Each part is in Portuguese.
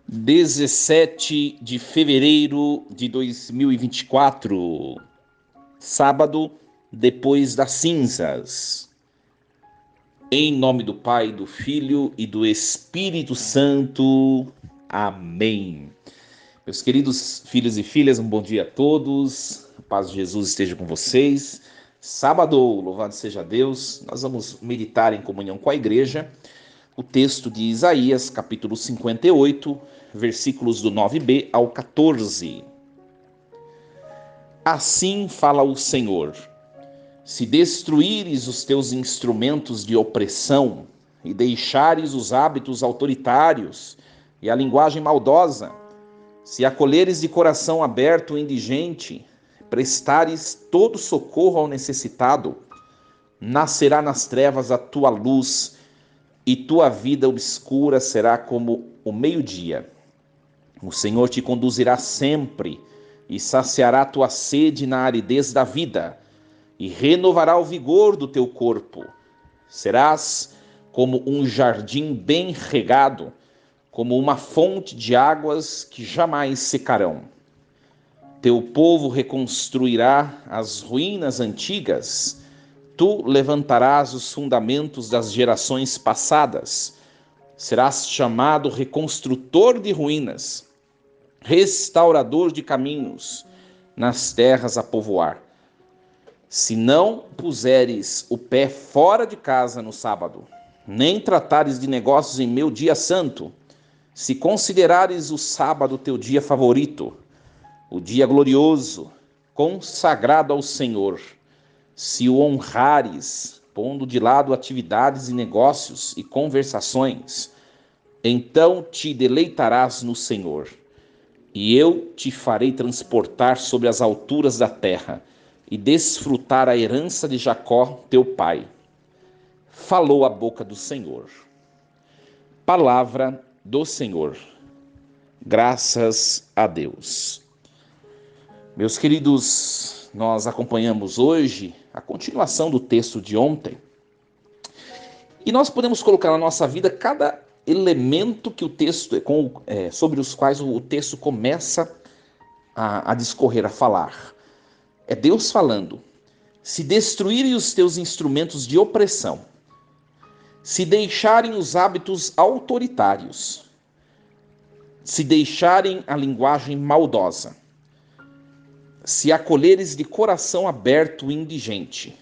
(17 de fevereiro de 2024), sábado, depois das cinzas. Em nome do Pai, do Filho e do Espírito Santo. Amém. Meus queridos filhos e filhas, um bom dia a todos. A paz de Jesus esteja com vocês. Sábado, louvado seja Deus. Nós vamos meditar em comunhão com a igreja o texto de Isaías, capítulo 58, versículos do 9b ao 14. Assim fala o Senhor: se destruíres os teus instrumentos de opressão e deixares os hábitos autoritários e a linguagem maldosa, se acolheres de coração aberto o indigente, prestares todo socorro ao necessitado, nascerá nas trevas a tua luz, e tua vida obscura será como o meio-dia. O Senhor te conduzirá sempre e saciará tua sede na aridez da vida, e renovará o vigor do teu corpo. Serás como um jardim bem regado, como uma fonte de águas que jamais secarão. Teu povo reconstruirá as ruínas antigas. Tu levantarás os fundamentos das gerações passadas. Serás chamado reconstrutor de ruínas, restaurador de caminhos nas terras a povoar. Se não puseres o pé fora de casa no sábado, nem tratares de negócios em meu dia santo, se considerares o sábado teu dia favorito, o dia glorioso, consagrado ao Senhor, se o honrares, pondo de lado atividades e negócios e conversações, então te deleitarás no Senhor, e eu te farei transportar sobre as alturas da terra e desfrutar a herança de Jacó, teu pai. Falou a boca do Senhor. Palavra do Senhor. Graças a Deus. Meus queridos, nós acompanhamos hoje a continuação do texto de ontem, e nós podemos colocar na nossa vida cada elemento que o texto, sobre os quais o texto começa a discorrer, a falar. É Deus falando: se destruírem os teus instrumentos de opressão, se deixarem os hábitos autoritários, se deixarem a linguagem maldosa, se acolheres de coração aberto o indigente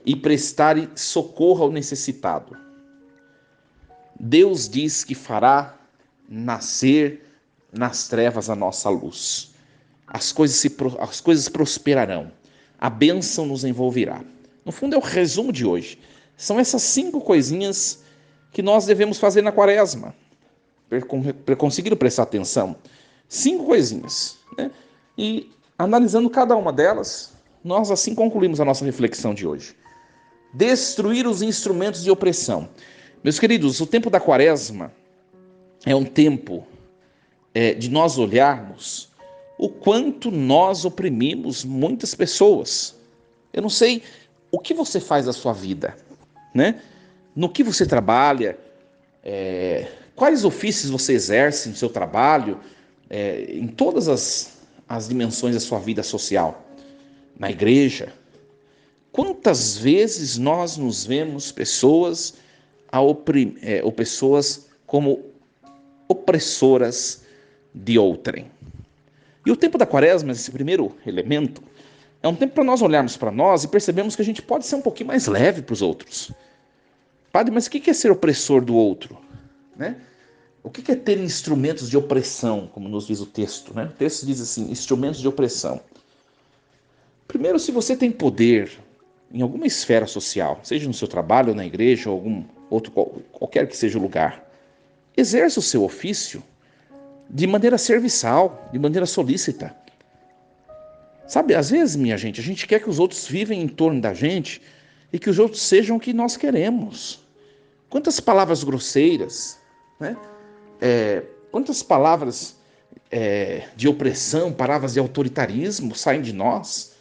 e prestares socorro ao necessitado, Deus diz que fará nascer nas trevas a nossa luz. As coisas prosperarão, a bênção nos envolverá. No fundo é o resumo de hoje. São essas 5 coisinhas que nós devemos fazer na quaresma, para conseguir prestar atenção. 5 coisinhas, né? E analisando cada uma delas, nós assim concluímos a nossa reflexão de hoje. Destruir os instrumentos de opressão. Meus queridos, o tempo da quaresma é um tempo de nós olharmos o quanto nós oprimimos muitas pessoas. Eu não sei o que você faz da sua vida, né? No que você trabalha, quais ofícios você exerce no seu trabalho, em todas as dimensões da sua vida social, na igreja. Quantas vezes nós nos vemos pessoas como opressoras de outrem? E o tempo da quaresma, esse primeiro elemento, é um tempo para nós olharmos para nós e percebermos que a gente pode ser um pouquinho mais leve para os outros. Padre, mas o que é ser opressor do outro? Né? O que é ter instrumentos de opressão, como nos diz o texto? Né? O texto diz assim: instrumentos de opressão. Primeiro, se você tem poder em alguma esfera social, seja no seu trabalho, ou na igreja, ou algum outro, qualquer que seja o lugar, exerça o seu ofício de maneira serviçal, de maneira solícita. Sabe, às vezes, minha gente, a gente quer que os outros vivem em torno da gente e que os outros sejam o que nós queremos. Quantas palavras grosseiras, né? Quantas palavras de opressão, palavras de autoritarismo saem de nós.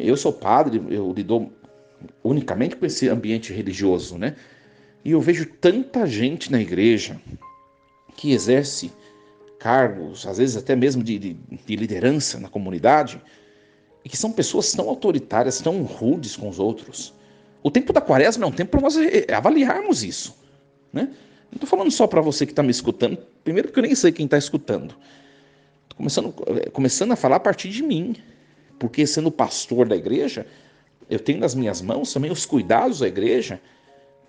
Eu sou padre, eu lido unicamente com esse ambiente religioso, né? E eu vejo tanta gente na igreja que exerce cargos, às vezes até mesmo de liderança na comunidade, e que são pessoas tão autoritárias, tão rudes com os outros. O tempo da quaresma é um tempo para nós avaliarmos isso, né? Não estou falando só para você que está me escutando, primeiro porque eu nem sei quem está escutando. Estou começando a falar a partir de mim, porque sendo pastor da igreja, eu tenho nas minhas mãos também os cuidados da igreja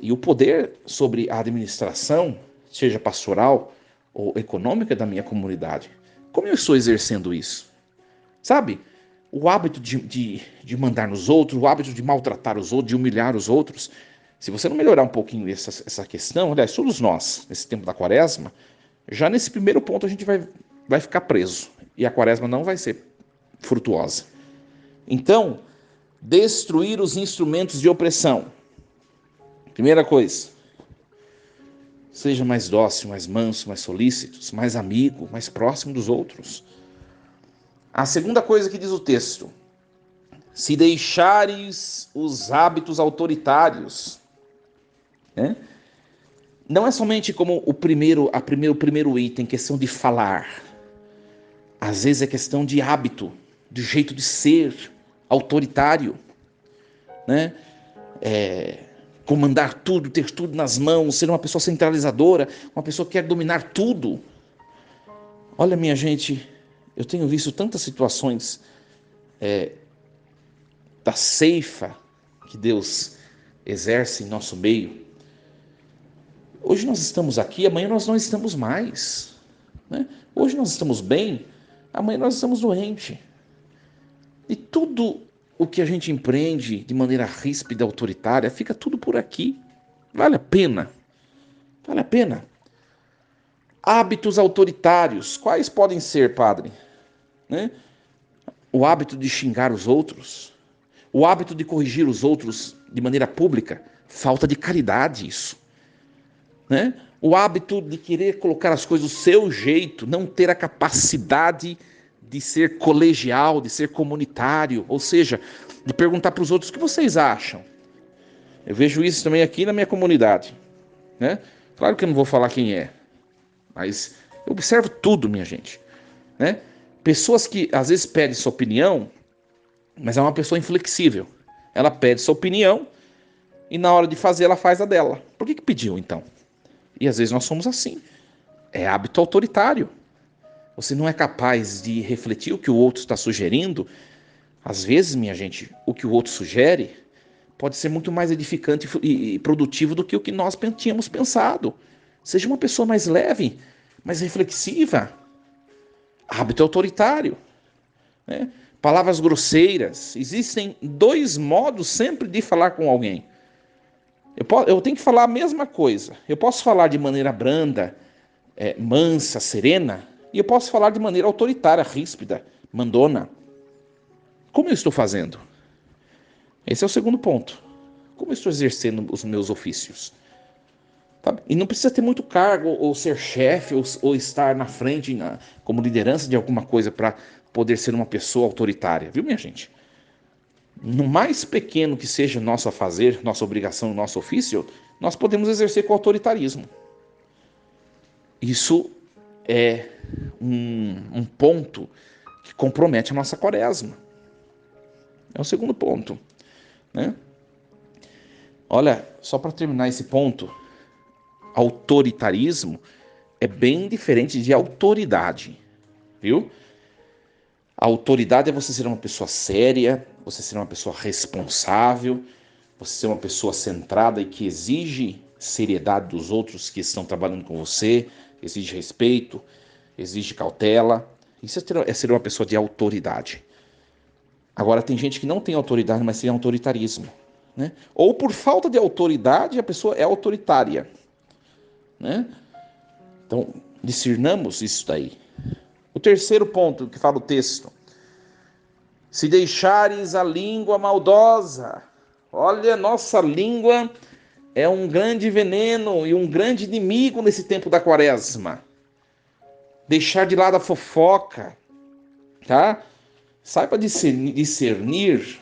e o poder sobre a administração, seja pastoral ou econômica da minha comunidade. Como eu estou exercendo isso? Sabe? O hábito de mandar nos outros, o hábito de maltratar os outros, de humilhar os outros. Se você não melhorar um pouquinho essa questão, aliás, todos nós, nesse tempo da quaresma, já nesse primeiro ponto a gente vai ficar preso. E a quaresma não vai ser frutuosa. Então, destruir os instrumentos de opressão. Primeira coisa, seja mais dócil, mais manso, mais solícito, mais amigo, mais próximo dos outros. A segunda coisa que diz o texto, se deixares os hábitos autoritários, né? Não é somente como o primeiro item, questão de falar. Às vezes é questão de hábito, de jeito de ser autoritário, né? Comandar tudo, ter tudo nas mãos, ser uma pessoa centralizadora, uma pessoa que quer dominar tudo. Olha, minha gente, eu tenho visto tantas situações da ceifa que Deus exerce em nosso meio. Hoje nós estamos aqui, amanhã nós não estamos mais, né? Hoje nós estamos bem, amanhã nós estamos doentes. E tudo o que a gente empreende de maneira ríspida, autoritária, fica tudo por aqui. Vale a pena? Vale a pena? Hábitos autoritários, quais podem ser, padre? Né? O hábito de xingar os outros, o hábito de corrigir os outros de maneira pública, falta de caridade isso. Né? O hábito de querer colocar as coisas do seu jeito, não ter a capacidade de ser colegial, de ser comunitário, ou seja, de perguntar para os outros o que vocês acham. Eu vejo isso também aqui na minha comunidade, né? Claro que eu não vou falar quem é, mas eu observo tudo, minha gente, né? Pessoas que às vezes pedem sua opinião, mas é uma pessoa inflexível. Ela pede sua opinião e na hora de fazer ela faz a dela. Por que pediu então? E às vezes nós somos assim. É hábito autoritário. Você não é capaz de refletir o que o outro está sugerindo. Às vezes, minha gente, o que o outro sugere pode ser muito mais edificante e produtivo do que o que nós tínhamos pensado. Seja uma pessoa mais leve, mais reflexiva. Hábito autoritário, né? Palavras grosseiras. Existem dois modos sempre de falar com alguém. Eu tenho que falar a mesma coisa. Eu posso falar de maneira branda, mansa, serena, e eu posso falar de maneira autoritária, ríspida, mandona. Como eu estou fazendo? Esse é o segundo ponto. Como eu estou exercendo os meus ofícios? Tá? E não precisa ter muito cargo, ou ser chefe, ou estar na frente como liderança de alguma coisa para poder ser uma pessoa autoritária. Viu, minha gente? No mais pequeno que seja nosso a fazer, nossa obrigação, nosso ofício, nós podemos exercer com autoritarismo. Isso é um ponto que compromete a nossa quaresma. É o segundo ponto, né? Olha, só para terminar esse ponto, autoritarismo é bem diferente de autoridade, viu? A autoridade é você ser uma pessoa séria, você ser uma pessoa responsável, você ser uma pessoa centrada e que exige seriedade dos outros que estão trabalhando com você, exige respeito, exige cautela. Isso é ser uma pessoa de autoridade. Agora, tem gente que não tem autoridade, mas tem autoritarismo, né? Ou por falta de autoridade, a pessoa é autoritária, né? Então, discernamos isso daí. O terceiro ponto que fala o texto. Se deixares a língua maldosa. Olha, nossa língua é um grande veneno e um grande inimigo nesse tempo da quaresma. Deixar de lado a fofoca, tá? Saiba discernir.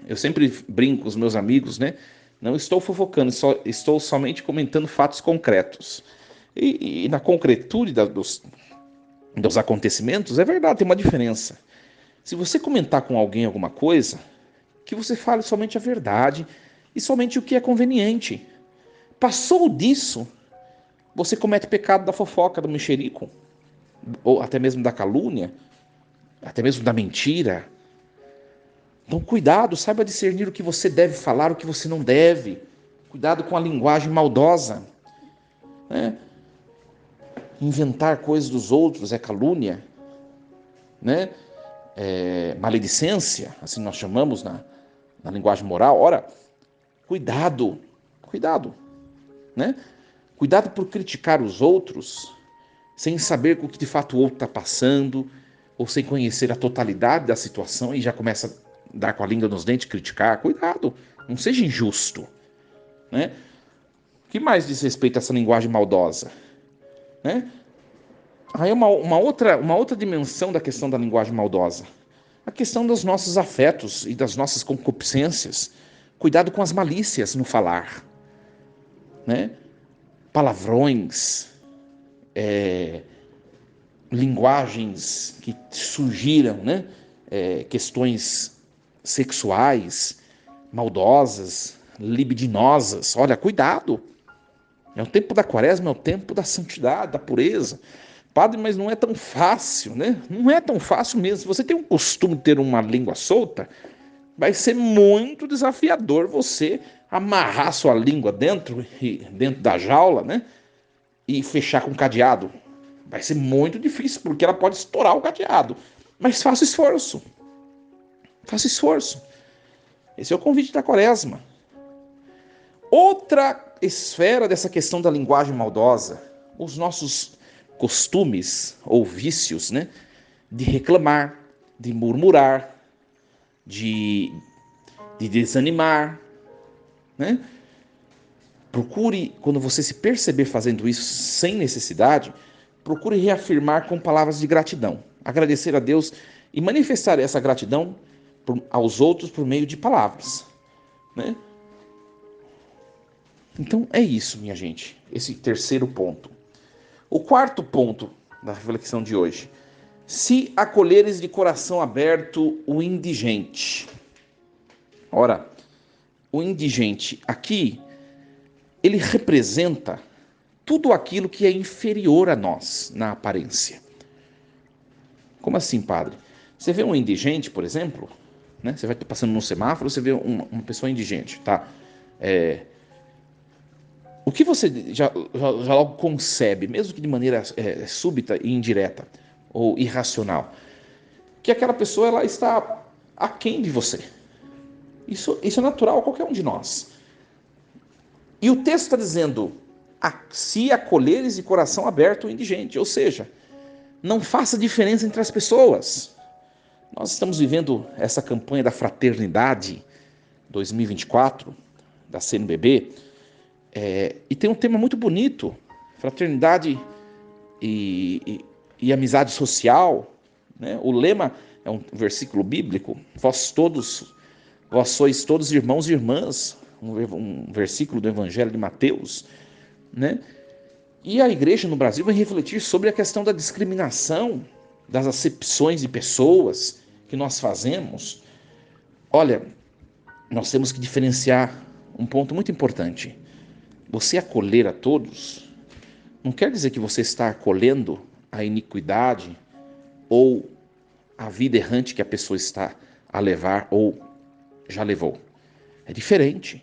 Eu sempre brinco com os meus amigos, né? Não estou fofocando, estou somente comentando fatos concretos. E na concretude dos acontecimentos, é verdade, tem uma diferença. Se você comentar com alguém alguma coisa, que você fale somente a verdade e somente o que é conveniente. Passou disso, você comete pecado da fofoca, do mexerico, ou até mesmo da calúnia, até mesmo da mentira. Então, cuidado, saiba discernir o que você deve falar, o que você não deve. Cuidado com a linguagem maldosa, né? Inventar coisas dos outros é calúnia, né? Maledicência, assim nós chamamos na linguagem moral. Ora, cuidado, né? Cuidado por criticar os outros sem saber o que de fato o outro está passando, ou sem conhecer a totalidade da situação e já começa a dar com a língua nos dentes, criticar. Cuidado, não seja injusto, né? O que mais diz respeito a essa linguagem maldosa, né? Aí uma outra dimensão da questão da linguagem maldosa. A questão dos nossos afetos e das nossas concupiscências. Cuidado com as malícias no falar, né? Palavrões, linguagens que surgiram, né? Questões sexuais, maldosas, libidinosas. Olha, cuidado. É o tempo da quaresma, é o tempo da santidade, da pureza. Padre, mas não é tão fácil, né? Não é tão fácil mesmo. Se você tem um costume de ter uma língua solta, vai ser muito desafiador você amarrar sua língua dentro da jaula, né? E fechar com cadeado. Vai ser muito difícil, porque ela pode estourar o cadeado. Mas faça esforço. Faça esforço. Esse é o convite da quaresma. Outra esfera dessa questão da linguagem maldosa, os nossos costumes ou vícios, né? De reclamar, de murmurar, de desanimar, né? Procure, quando você se perceber fazendo isso sem necessidade, procure reafirmar com palavras de gratidão, agradecer a Deus e manifestar essa gratidão aos outros por meio de palavras, né? Então é isso, minha gente, esse terceiro ponto. O quarto ponto da reflexão de hoje: se acolheres de coração aberto o indigente. Ora, o indigente aqui, ele representa tudo aquilo que é inferior a nós na aparência. Como assim, padre? Você vê um indigente, por exemplo, né? Você vai passando num semáforo, você vê uma pessoa indigente, tá? O que você já logo concebe, mesmo que de maneira súbita e indireta ou irracional, que aquela pessoa ela está aquém de você. Isso é natural a qualquer um de nós. E o texto está dizendo: se acolheres de coração aberto o indigente, ou seja, não faça diferença entre as pessoas. Nós estamos vivendo essa campanha da fraternidade 2024, da CNBB, e tem um tema muito bonito: fraternidade e amizade social, né? O lema é um versículo bíblico: vós sois todos irmãos e irmãs, um versículo do Evangelho de Mateus, né? E a igreja no Brasil vai refletir sobre a questão da discriminação, das acepções de pessoas que nós fazemos. Olha, nós temos que diferenciar um ponto muito importante. Você acolher a todos não quer dizer que você está acolhendo a iniquidade ou a vida errante que a pessoa está a levar ou já levou. É diferente.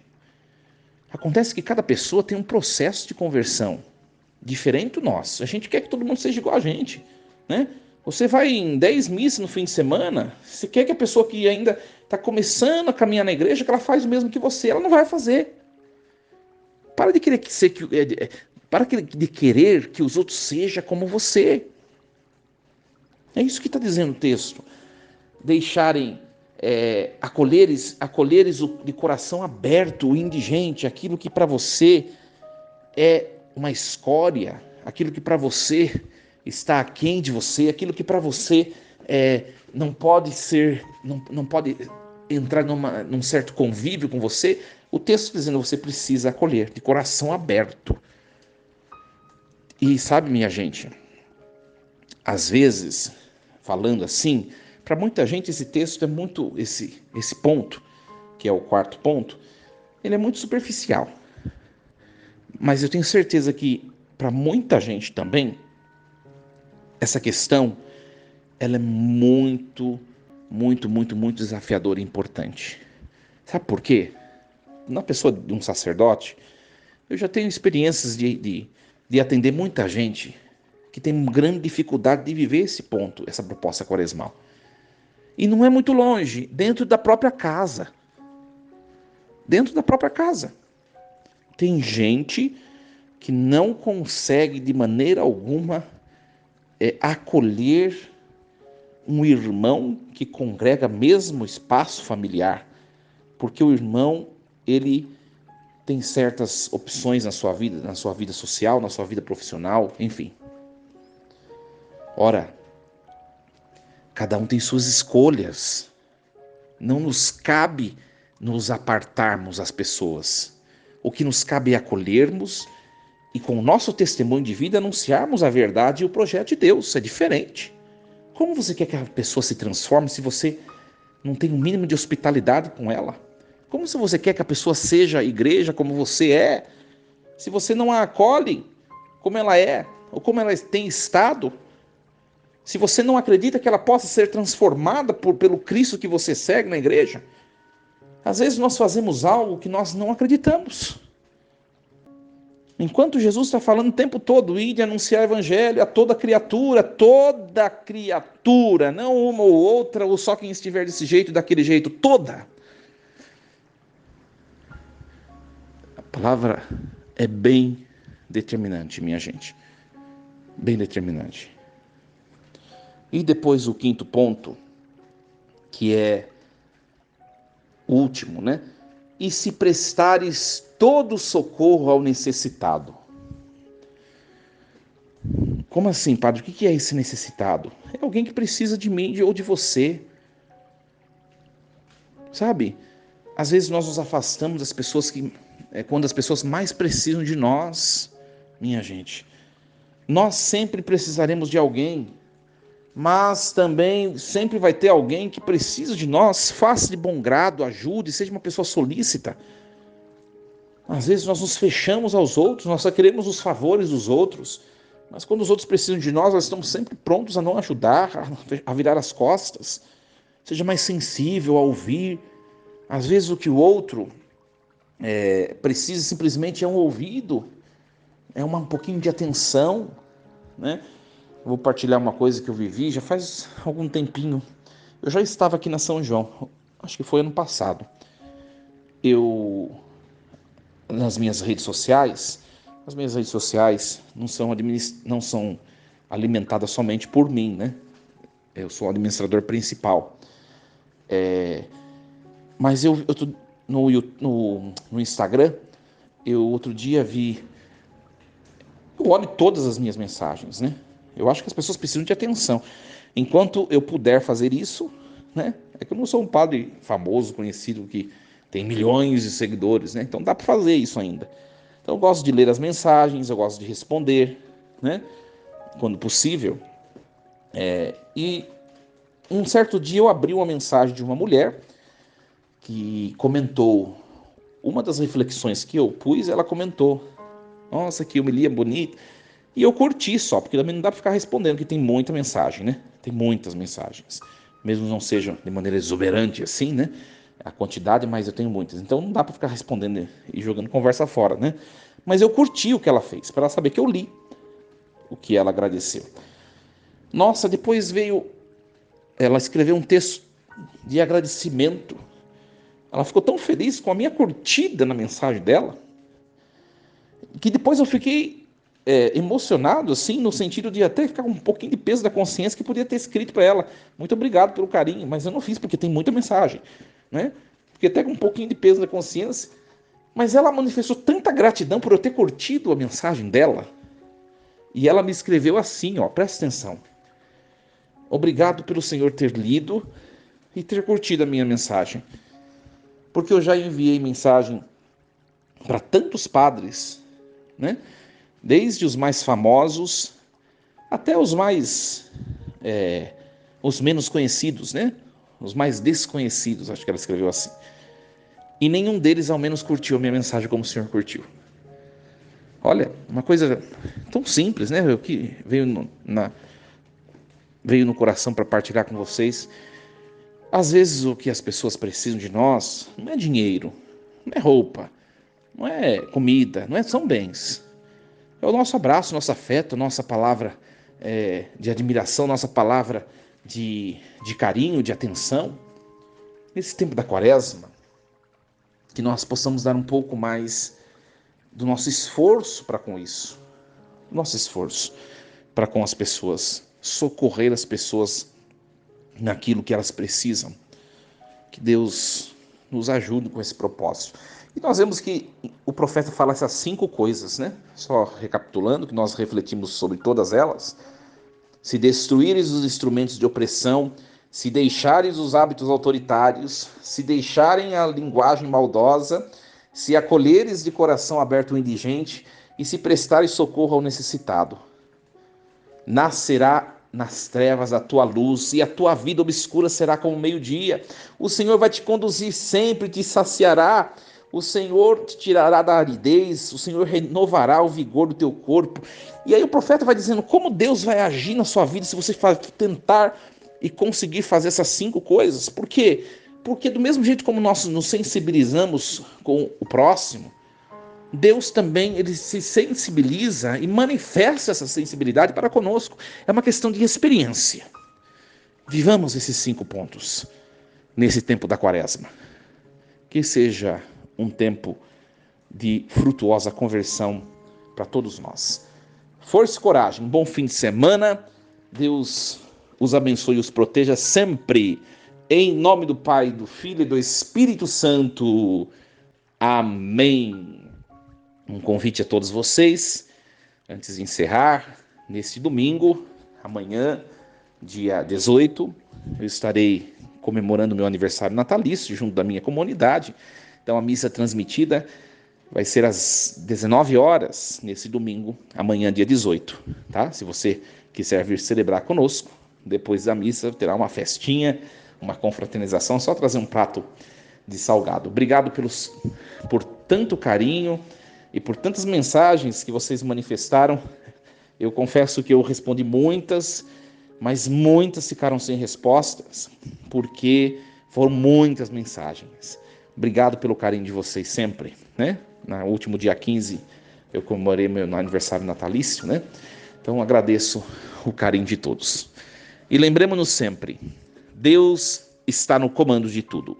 Acontece que cada pessoa tem um processo de conversão diferente do nosso. A gente quer que todo mundo seja igual a gente, né? Você vai em 10 missas no fim de semana, você quer que a pessoa que ainda está começando a caminhar na igreja, que ela faz o mesmo que você, ela não vai fazer. Para de querer de querer que os outros sejam como você. É isso que está dizendo o texto. Deixarem, acolheres de coração aberto o indigente, aquilo que para você é uma escória, aquilo que para você está aquém de você, aquilo que para você não pode ser, não pode entrar num certo convívio com você, o texto dizendo que você precisa acolher, de coração aberto. E sabe, minha gente, às vezes, falando assim, para muita gente esse texto é muito, esse ponto, que é o quarto ponto, ele é muito superficial. Mas eu tenho certeza que para muita gente também, essa questão, ela é muito, muito, muito, muito desafiadora e importante. Sabe por quê? Na pessoa de um sacerdote, eu já tenho experiências de atender muita gente que tem grande dificuldade de viver esse ponto, essa proposta quaresmal. E não é muito longe, dentro da própria casa. Dentro da própria casa. Tem gente que não consegue de maneira alguma acolher um irmão que congrega mesmo espaço familiar, porque o irmão, ele tem certas opções na sua vida social, na sua vida profissional, enfim. Ora, cada um tem suas escolhas. Não nos cabe nos apartarmos das pessoas. O que nos cabe é acolhermos e, com o nosso testemunho de vida, anunciarmos a verdade e o projeto de Deus. É diferente. Como você quer que a pessoa se transforme se você não tem um mínimo de hospitalidade com ela? Como se você quer que a pessoa seja a igreja como você é, se você não a acolhe como ela é, ou como ela tem estado? Se você não acredita que ela possa ser transformada pelo Cristo que você segue na igreja? Às vezes nós fazemos algo que nós não acreditamos. Enquanto Jesus está falando o tempo todo, ide anunciar o evangelho a toda criatura, não uma ou outra, ou só quem estiver desse jeito, daquele jeito, toda. A palavra é bem determinante, minha gente. Bem determinante. E depois o quinto ponto, que é o último, né? E se prestares todo socorro ao necessitado. Como assim, padre? O que é esse necessitado? É alguém que precisa de mim ou de você. Sabe? Às vezes nós nos afastamos das pessoas quando as pessoas mais precisam de nós, minha gente. Nós sempre precisaremos de alguém, mas também sempre vai ter alguém que precisa de nós. Faça de bom grado, ajude, seja uma pessoa solícita. Às vezes nós nos fechamos aos outros, nós só queremos os favores dos outros, mas quando os outros precisam de nós estamos sempre prontos a não ajudar, a virar as costas. Seja mais sensível a ouvir. Às vezes o que o outro precisa simplesmente é um ouvido, é um pouquinho de atenção, né? Eu vou partilhar uma coisa que eu vivi já faz algum tempinho. Eu já estava aqui na São João, acho que foi ano passado. Nas minhas redes sociais, as minhas redes sociais não são alimentadas somente por mim, né? Eu sou o administrador principal. Mas eu tô no Instagram, eu outro dia eu olho todas as minhas mensagens, né? Eu acho que as pessoas precisam de atenção. Enquanto eu puder fazer isso, né? É que eu não sou um padre famoso, conhecido, que tem milhões de seguidores, né? Então dá para fazer isso ainda. Então eu gosto de ler as mensagens, eu gosto de responder, né? Quando possível. E um certo dia eu abri uma mensagem de uma mulher que comentou uma das reflexões que eu pus. Ela comentou: nossa, que homilia bonita. E eu curti só, porque também não dá para ficar respondendo, que tem muita mensagem, né? Tem muitas mensagens. Mesmo não sejam de maneira exuberante assim, né? A quantidade, mas eu tenho muitas. Então não dá para ficar respondendo e jogando conversa fora, né? Mas eu curti o que ela fez, para ela saber que eu li o que ela agradeceu. Nossa, depois ela escreveu um texto de agradecimento. Ela ficou tão feliz com a minha curtida na mensagem dela, que depois eu fiquei emocionado, assim, no sentido de até ficar com um pouquinho de peso da consciência, que podia ter escrito para ela: muito obrigado pelo carinho, mas eu não fiz porque tem muita mensagem, né? Fiquei até com um pouquinho de peso da consciência, mas ela manifestou tanta gratidão por eu ter curtido a mensagem dela, e ela me escreveu assim, ó, presta atenção: obrigado pelo senhor ter lido e ter curtido a minha mensagem. Porque eu já enviei mensagem para tantos padres, né? Desde os mais famosos até os menos conhecidos, né? Os mais desconhecidos, acho que ela escreveu assim. E nenhum deles ao menos curtiu a minha mensagem como o senhor curtiu. Olha, uma coisa tão simples, né? O que veio no coração para partilhar com vocês. Às vezes o que as pessoas precisam de nós não é dinheiro, não é roupa, não é comida, são bens. É o nosso abraço, nosso afeto, nossa palavra de admiração, nossa palavra de carinho, de atenção. Nesse tempo da quaresma, que nós possamos dar um pouco mais do nosso esforço para com isso. Nosso esforço para com as pessoas, socorrer as pessoas naquilo que elas precisam. Que Deus nos ajude com esse propósito. E nós vemos que o profeta fala essas 5 coisas, né? Só recapitulando, que nós refletimos sobre todas elas. Se destruíres os instrumentos de opressão, se deixares os hábitos autoritários, se deixarem a linguagem maldosa, se acolheres de coração aberto o indigente e se prestares socorro ao necessitado. Nascerá nas trevas a tua luz, e a tua vida obscura será como meio-dia. O Senhor vai te conduzir sempre, te saciará. O Senhor te tirará da aridez, o Senhor renovará o vigor do teu corpo. E aí o profeta vai dizendo como Deus vai agir na sua vida se você tentar e conseguir fazer essas 5 coisas. Por quê? Porque do mesmo jeito como nós nos sensibilizamos com o próximo, Deus também ele se sensibiliza e manifesta essa sensibilidade para conosco. É uma questão de experiência. Vivamos esses 5 pontos nesse tempo da quaresma. Que seja um tempo de frutuosa conversão para todos nós. Força e coragem, um bom fim de semana. Deus os abençoe e os proteja sempre. Em nome do Pai, do Filho e do Espírito Santo. Amém. Um convite a todos vocês, antes de encerrar, neste domingo, amanhã, dia 18, eu estarei comemorando meu aniversário natalício junto da minha comunidade. Então a missa transmitida vai ser às 19 horas, nesse domingo, amanhã, dia 18, tá? Se você quiser vir celebrar conosco, depois da missa terá uma festinha, uma confraternização, só trazer um prato de salgado. Obrigado por tanto carinho e por tantas mensagens que vocês manifestaram. Eu confesso que eu respondi muitas, mas muitas ficaram sem respostas, porque foram muitas mensagens. Obrigado pelo carinho de vocês sempre, né? No último dia 15 eu comemorei meu aniversário natalício, né? Então agradeço o carinho de todos. E lembremos-nos sempre, Deus está no comando de tudo.